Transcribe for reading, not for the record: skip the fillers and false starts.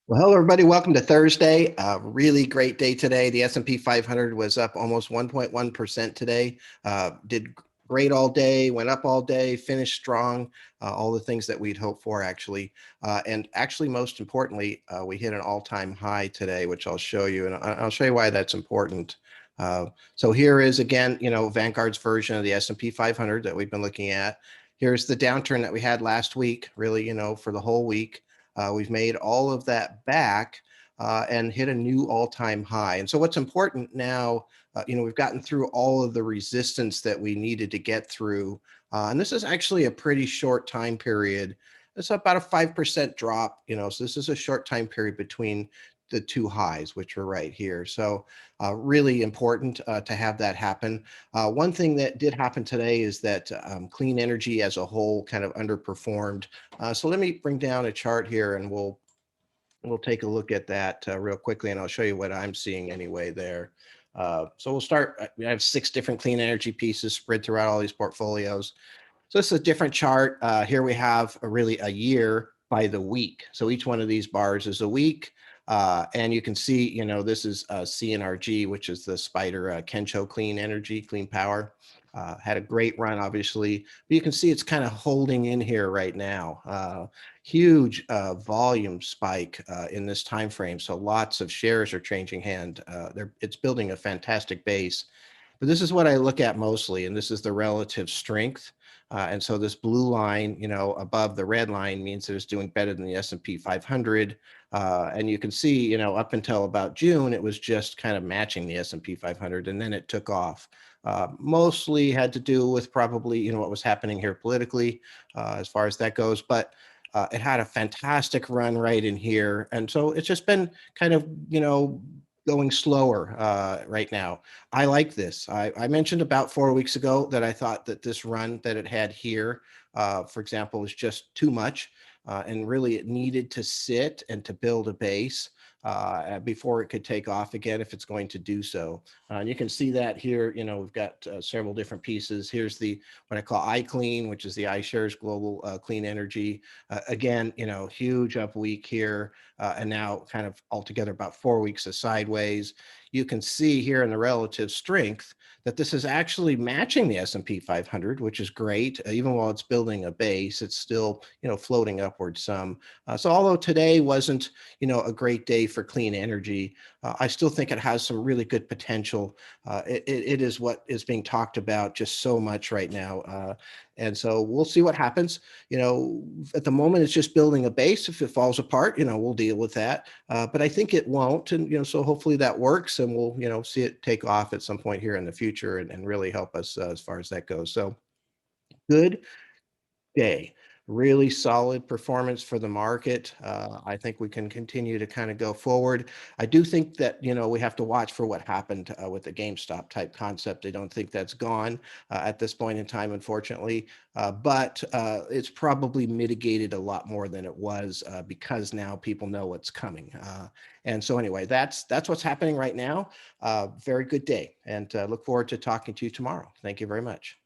Well, hello, everybody. Welcome to Thursday. Really great day today. The S&P 500 was up almost 1.1% today. Did great all day, went up all day, finished strong, all the things that we'd hoped for, actually. And actually, most importantly, we hit an all-time high today, which I'll show you. And I'll show you why that's important. So here is, again, Vanguard's version of the S&P 500 that we've been looking at. Here's the downturn that we had last week, really, for the whole week. We've made all of that back and hit a new all-time high. And so what's important now, we've gotten through all of the resistance that we needed to get through. And this is actually a pretty short time period. It's about a 5% drop, so this is a short time period between the two highs, which are right here. So really important to have that happen. One thing that did happen today is that clean energy as a whole kind of underperformed. So let me bring down a chart here and we'll take a look at that real quickly, and I'll show you what I'm seeing anyway there. So we'll start. We have 6 different clean energy pieces spread throughout all these portfolios. So this is a different chart. Here we have really a year by the week. So each one of these bars is a week. And you can see, this is CNRG, which is the Spider Kensho Clean Energy, Clean Power. Had a great run, obviously, but you can see it's kind of holding in here right now. Huge volume spike in this time frame. So lots of shares are changing hand. It's building a fantastic base. But this is what I look at mostly, and this is the relative strength. And so this blue line, above the red line means that it's doing better than the S&P 500. And you can see, up until about June, it was just kind of matching the S&P 500, and then it took off. Mostly had to do with probably, what was happening here politically, as far as that goes. But it had a fantastic run right in here. And so it's just been kind of, going slower right now. I like this. I mentioned about 4 weeks ago that I thought that this run that it had here, for example, was just too much. And really it needed to sit and to build a base before it could take off again if it's going to do so. And you can see that here, we've got several different pieces. Here's what I call iClean, which is the iShares Global Clean Energy. Again, huge up week here, and now kind of altogether about 4 weeks of sideways. You can see here in the relative strength that this is actually matching the S&P 500, which is great. Even while it's building a base, it's still, floating upward some. So although today wasn't, a great day for clean energy, I still think it has some really good potential. It is what is being talked about just so much right now. And so we'll see what happens. At the moment, it's just building a base. If it falls apart, we'll deal with that. But I think it won't. And, so hopefully that works, and we'll, see it take off at some point here in the future and really help us as far as that goes. So good day. Really solid performance for the market. I think we can continue to kind of go forward. I do think that, we have to watch for what happened with the GameStop type concept. I don't think that's gone at this point in time, unfortunately, but it's probably mitigated a lot more than it was because now people know what's coming. And so anyway, that's what's happening right now. Very good day, and look forward to talking to you tomorrow. Thank you very much.